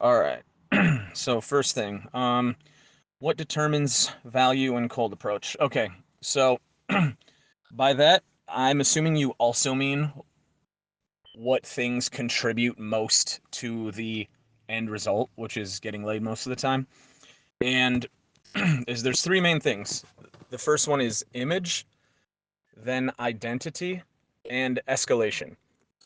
All right. So first thing, what determines value in cold approach? Okay, so by that, I'm assuming you also mean what things contribute most to the end result, which is getting laid most of the time. And is there's three main things. The first one is image, then identity, and escalation.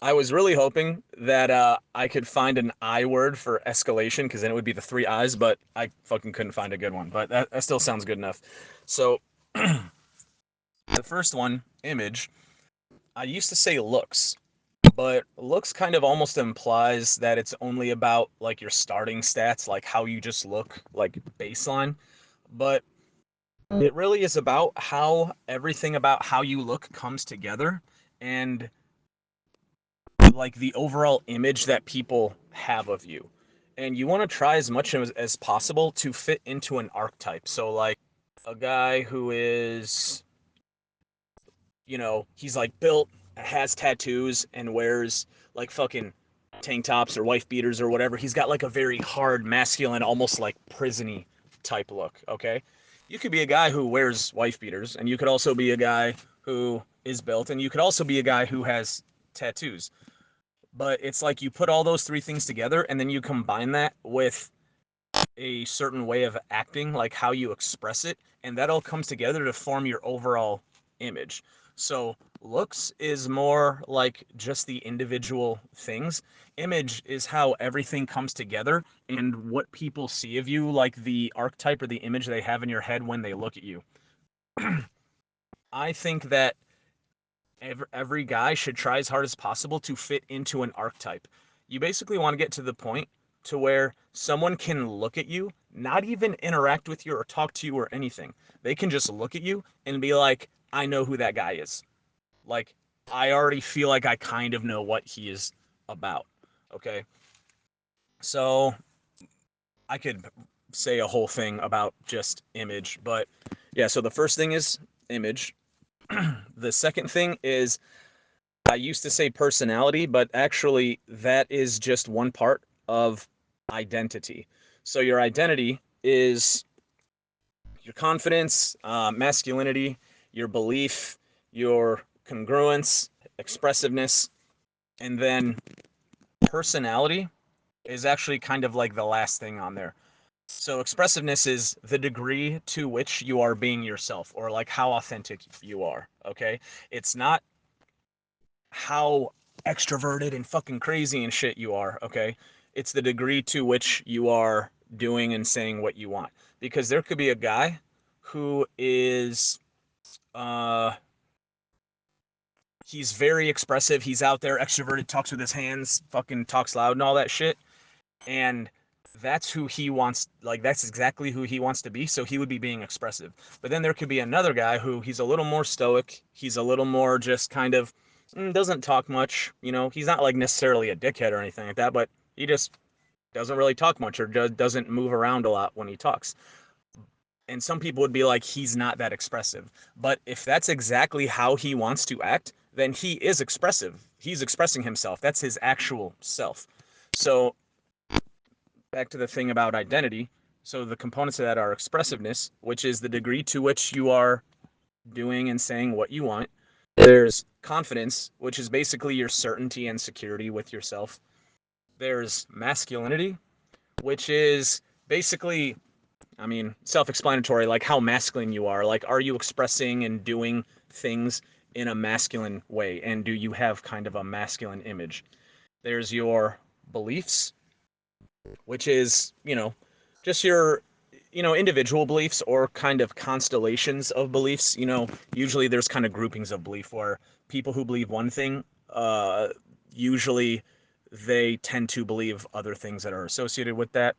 I was really hoping that I could find an I word for escalation because then it would be the three I's, but I fucking couldn't find a good one. But that still sounds good enough. So the first one, image, I used to say looks, but looks kind of almost implies that it's only about like your starting stats, like how you just look, like baseline. But it really is about how everything about how you look comes together and like the overall image that people have of you. And you want to try as much as possible to fit into an archetype. So, like a guy who is, he's like built, has tattoos, and wears like fucking tank tops or wife beaters or whatever. He's got like a very hard, masculine, almost like prisony type look. Okay. You could be a guy who wears wife beaters, and you could also be a guy who is built, and you could also be a guy who has tattoos. But it's like you put all those three things together and then you combine that with a certain way of acting, like how you express it, and that all comes together to form your overall image. So looks is more like just the individual things. Image is how everything comes together and what people see of you, like the archetype or the image they have in your head when they look at you. I think that every guy should try as hard as possible to fit into an archetype. You basically want to get to the point to where someone can look at you, not even interact with you or talk to you or anything. They can just look at you and be like, I know who that guy is. Like, I already feel like I kind of know what he is about. Okay. So I could say a whole thing about just image, but yeah, so the first thing is image. The second thing is I used to say personality, but actually, that is just one part of identity. So, your identity is your confidence, masculinity, your belief, your congruence, expressiveness, and then personality is actually kind of like the last thing on there. So, expressiveness is the degree to which you are being yourself or like how authentic you are. Okay. It's not how extroverted and fucking crazy and shit you are, okay? It's the degree to which you are doing and saying what you want. Because there could be a guy who is uh he's very expressive, he's out there extroverted, talks with his hands, fucking talks loud and all that shit. And that's who he wants, like that's exactly who he wants to be, so he would be being expressive. But then there could be another guy who he's a little more stoic, he's a little more just kind of doesn't talk much, he's not like necessarily a dickhead or anything like that, but he just doesn't really talk much or doesn't move around a lot when he talks. And some people would be like, he's not that expressive. But if that's exactly how he wants to act, then he is expressive. He's expressing himself. That's his actual self. So back to the thing about identity. So the components of that are expressiveness, which is the degree to which you are doing and saying what you want. There's confidence, which is basically your certainty and security with yourself. There's masculinity, which is basically, I mean, self-explanatory, like how masculine you are. Like, are you expressing and doing things in a masculine way? And do you have kind of a masculine image? There's your beliefs, which is, just your, individual beliefs or kind of constellations of beliefs. Usually there's kind of groupings of belief where people who believe one thing, usually they tend to believe other things that are associated with that.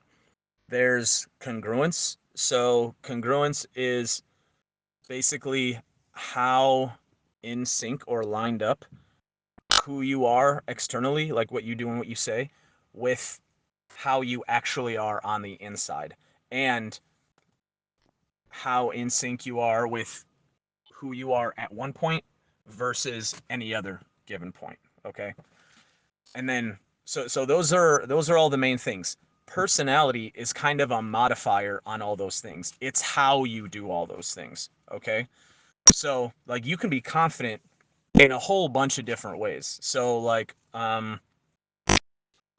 There's congruence. So congruence is basically how in sync or lined up who you are externally, like what you do and what you say, with how you actually are on the inside and how in sync you are with who you are at one point versus any other given point. Okay. And then so those are all the main things. personality is kind of a modifier on all those things. It's how you do all those things, okay? So, like, you can be confident in a whole bunch of different ways. So, like,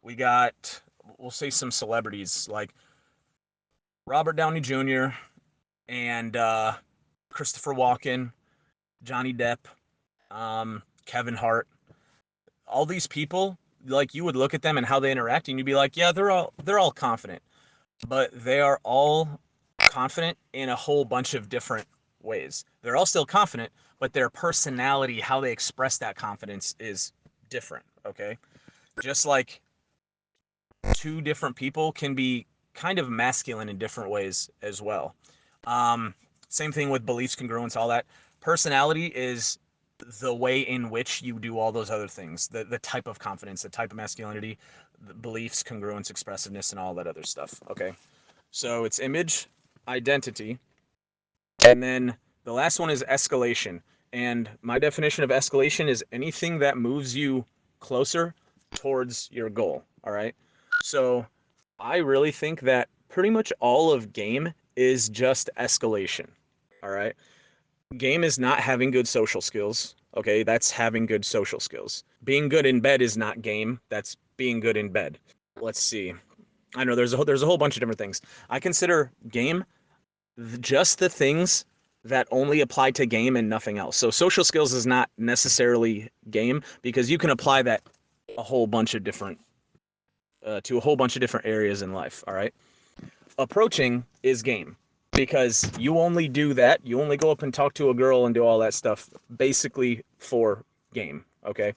we got, we'll say some celebrities like Robert Downey Jr. and Christopher Walken, Johnny Depp, Kevin Hart. All these people, like, you would look at them and how they interact, and you'd be like, yeah, they're all confident, but they are all confident in a whole bunch of different ways. They're all still confident, but their personality, how they express that confidence, is different. Okay, just like two different people can be kind of masculine in different ways as well. Um, Same thing with beliefs, congruence, all that. Personality is the way in which you do all those other things, the type of confidence, the type of masculinity, the beliefs, congruence, expressiveness, and all that other stuff. Okay, so it's image, identity, and then the last one is escalation. And my definition of escalation is anything that moves you closer towards your goal. All right. So I really think that pretty much all of game is just escalation. All right. Game is not having good social skills. Okay. That's having good social skills. Being good in bed is not game. That's being good in bed. Let's see. I know there's a whole bunch of different things. I consider game just the things that only apply to game and nothing else. So social skills is not necessarily game because you can apply that a whole bunch of different to a whole bunch of different areas in life. All right. Approaching is game because you only do that. You only go up and talk to a girl and do all that stuff basically for game. Okay.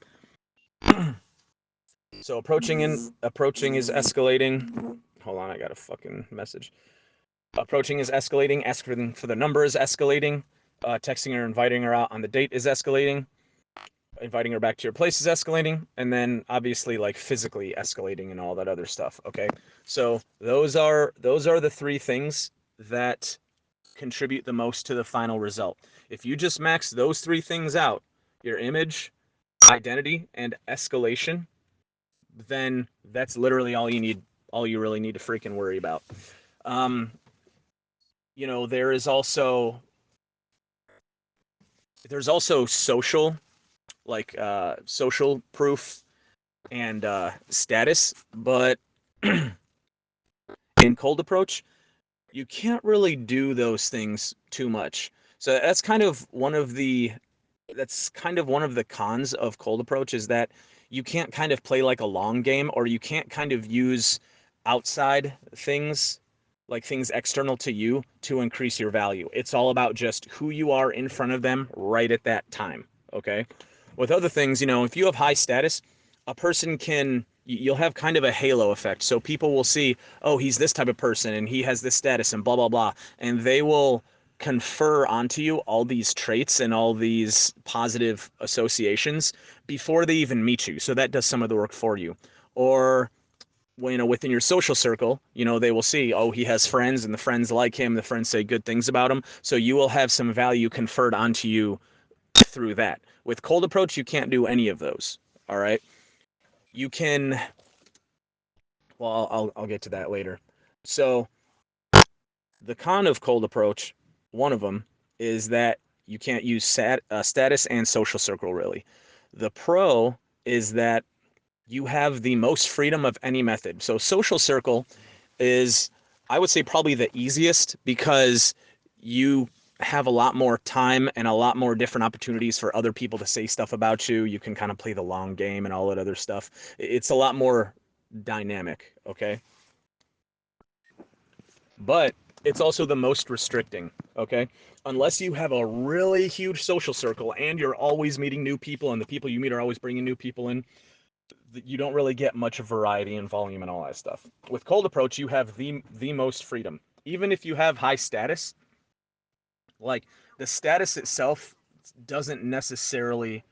So approaching is escalating. Hold on, I got a fucking message. Approaching is escalating. Asking for the number is escalating. Texting her, inviting her out on the date is escalating. Inviting her back to your place is escalating. And then obviously like physically escalating and all that other stuff. Okay. So those are the three things that contribute the most to the final result. If you just max those three things out, your image, identity, and escalation, then that's literally all you really need to freaking worry about. Um, there is also social, like social proof and status, but in cold approach you can't really do those things too much. So that's kind of one of the cons of cold approach is that you can't kind of play like a long game, or you can't kind of use outside things, like things external to you, to increase your value. It's all about just who you are in front of them right at that time. Okay. With other things, if you have high status, a person you'll have kind of a halo effect. So people will see, oh, he's this type of person and he has this status and blah, blah, blah. And they will confer onto you all these traits and all these positive associations before they even meet you. So that does some of the work for you. Or within your social circle, they will see, oh, he has friends and the friends like him, the friends say good things about him. So you will have some value conferred onto you through that. With cold approach, you can't do any of those. All right. You can, well, I'll get to that later. So the con of cold approach, one of them, is that you can't use status and social circle really. The pro is that you have the most freedom of any method. So social circle is, I would say, probably the easiest because you have a lot more time and a lot more different opportunities for other people to say stuff about you. You can kind of play the long game and all that other stuff. It's a lot more dynamic, okay? But it's also the most restricting, okay? Unless you have a really huge social circle and you're always meeting new people and the people you meet are always bringing new people in, you don't really get much variety and volume and all that stuff. With cold approach, you have the most freedom. Even if you have high status, like the status itself doesn't necessarily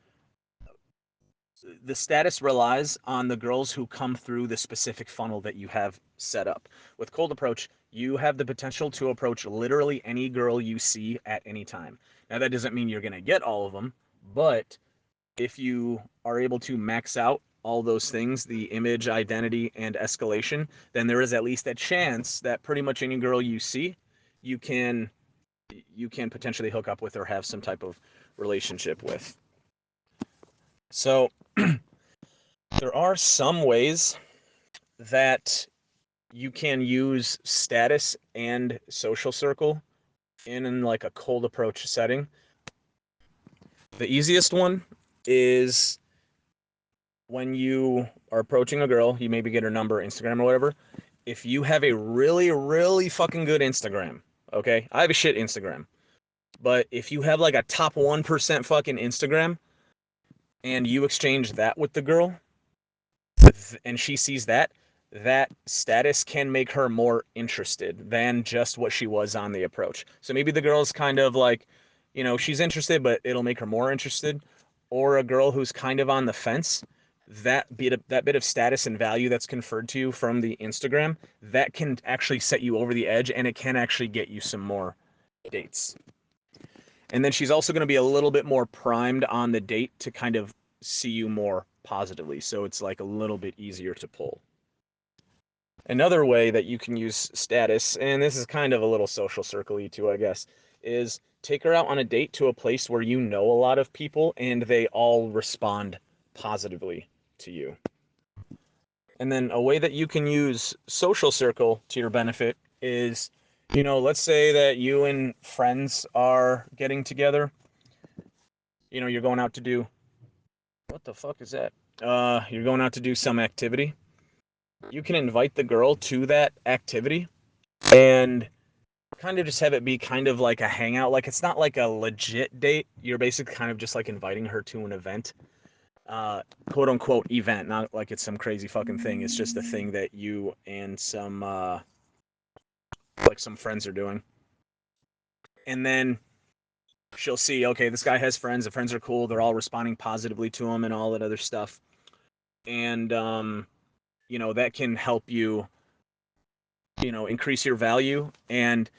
the status relies on the girls who come through the specific funnel that you have set up. With cold approach, you have the potential to approach literally any girl you see at any time. Now that doesn't mean you're going to get all of them, but if you are able to max out all those things, the image, identity, and escalation, then there is at least a chance that pretty much any girl you see, you can potentially hook up with or have some type of relationship with. So there are some ways that you can use status and social circle in like a cold approach setting. The easiest one is when you are approaching a girl, you maybe get her number, Instagram or whatever. If you have a really, really fucking good Instagram, okay? I have a shit Instagram. But if you have like a top 1% fucking Instagram and you exchange that with the girl and she sees that, that status can make her more interested than just what she was on the approach. So maybe the girl's kind of like, she's interested, but it'll make her more interested. Or a girl who's kind of on the fence, that bit of status and value that's conferred to you from the Instagram, that can actually set you over the edge, and it can actually get you some more dates. And then she's also going to be a little bit more primed on the date to kind of see you more positively. So it's like a little bit easier to pull. Another way that you can use status, and this is kind of a little social circle-y too, I guess, is take her out on a date to a place where you know a lot of people and they all respond positively to you. And then a way that you can use social circle to your benefit is, let's say that you and friends are getting together. You're going out to do, what the fuck is that? You're going out to do some activity. You can invite the girl to that activity and kind of just have it be kind of like a hangout. Like, it's not like a legit date. You're basically kind of just like inviting her to an event, quote unquote event, not like it's some crazy fucking thing. It's just a thing that you and some friends are doing. And then she'll see, okay, this guy has friends. The friends are cool. They're all responding positively to him and all that other stuff. And, that can help you, increase your value. And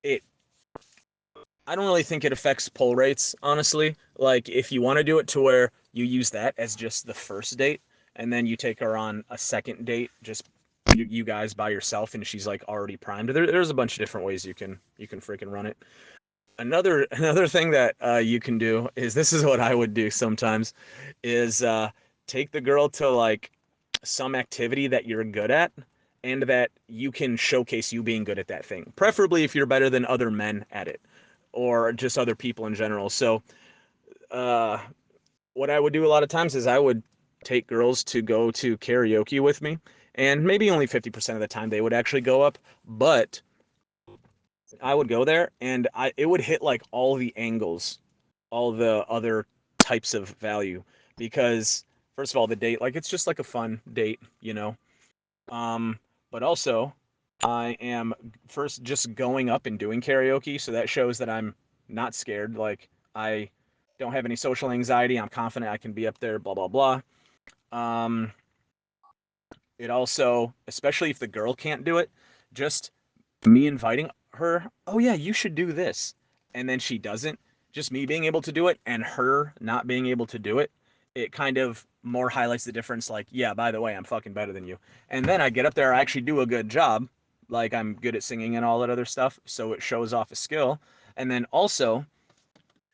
I don't really think it affects pull rates, honestly. Like, if you want to do it to where you use that as just the first date, and then you take her on a second date, just you guys by yourself, and she's like already primed. There's a bunch of different ways you can freaking run it. Another thing that you can do is, this is what I would do sometimes, is take the girl to like some activity that you're good at and that you can showcase you being good at that thing. Preferably if you're better than other men at it or just other people in general. So what I would do a lot of times is I would take girls to go to karaoke with me, and maybe only 50% of the time they would actually go up, but I would go there and it would hit like all the angles, all the other types of value, because first of all, the date, like, it's just like a fun date, but also I am first just going up and doing karaoke, so that shows that I'm not scared. Like, I don't have any social anxiety. I'm confident I can be up there, blah, blah, blah. It also, especially if the girl can't do it, just me inviting her, oh yeah, you should do this, and then she doesn't, just me being able to do it and her not being able to do it, it kind of more highlights the difference. Like, yeah, by the way, I'm fucking better than you. And then I get up there, I actually do a good job. Like, I'm good at singing and all that other stuff, so it shows off a skill. And then also,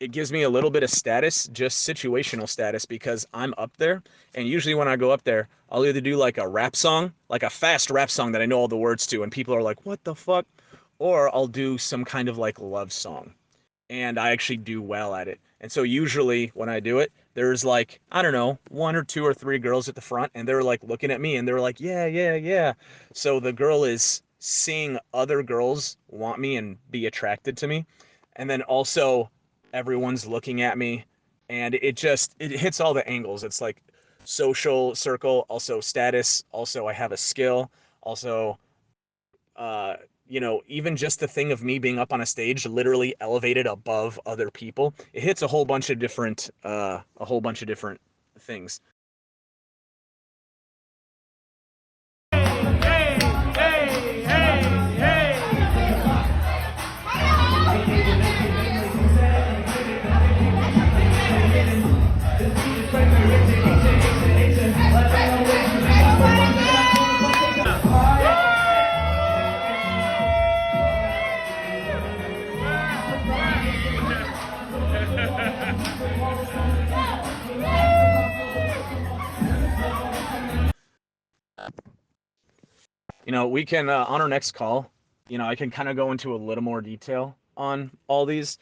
it gives me a little bit of status, just situational status, because I'm up there. And usually when I go up there, I'll either do like a rap song, like a fast rap song that I know all the words to, and people are like, what the fuck? Or I'll do some kind of like love song, and I actually do well at it. And so usually when I do it, there's like, I don't know, 1 or 2 or 3 girls at the front, and they're like looking at me and they're like, yeah, yeah, yeah. So the girl is seeing other girls want me and be attracted to me. And then also everyone's looking at me, and it hits all the angles. It's like social circle, also status, also I have a skill, also even just the thing of me being up on a stage, literally elevated above other people, it hits a whole bunch of different things. We can on our next call, I can kind of go into a little more detail on all these,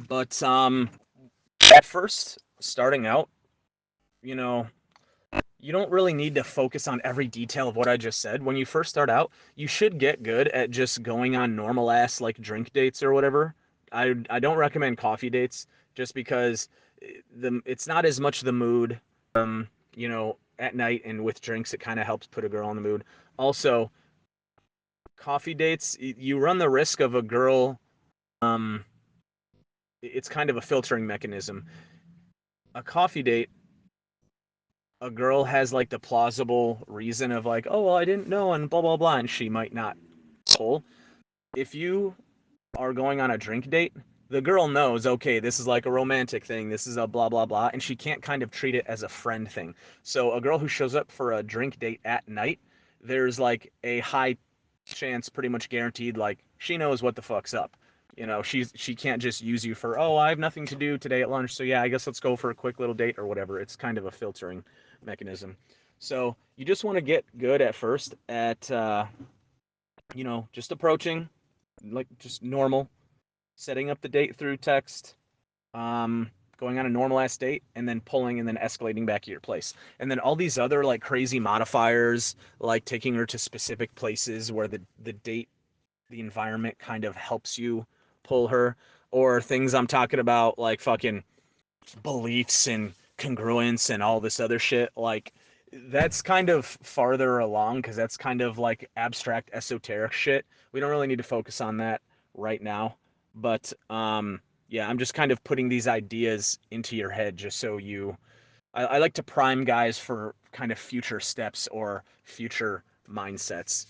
but at first, starting out, you know, you don't really need to focus on every detail of what I just said. When you first start out, you should get good at just going on normal ass like drink dates or whatever. I don't recommend coffee dates just because it's not as much the mood. At night and with drinks, it kind of helps put a girl in the mood. Also, coffee dates, you run the risk of a girl. Um, it's kind of a filtering mechanism. A coffee date, a girl has like the plausible reason of like, oh well, I didn't know, and blah blah blah, and she might not pull. If you are going on a drink date, the girl knows, okay, this is like a romantic thing, this is a blah blah blah, and she can't kind of treat it as a friend thing. So a girl who shows up for a drink date at night, there's like a high chance, pretty much guaranteed, like she knows what the fuck's up. She can't just use you for, oh, I have nothing to do today at lunch, so yeah, I guess let's go for a quick little date or whatever. It's kind of a filtering mechanism. So you just want to get good at first at just approaching, like just normal, setting up the date through text, going on a normal ass date, and then pulling and then escalating back to your place. And then all these other like crazy modifiers, like taking her to specific places where the date, the environment kind of helps you pull her, or things I'm talking about like fucking beliefs and congruence and all this other shit. Like that's kind of farther along because that's kind of like abstract esoteric shit. We don't really need to focus on that right now. But yeah, I'm just kind of putting these ideas into your head just so I like to prime guys for kind of future steps or future mindsets.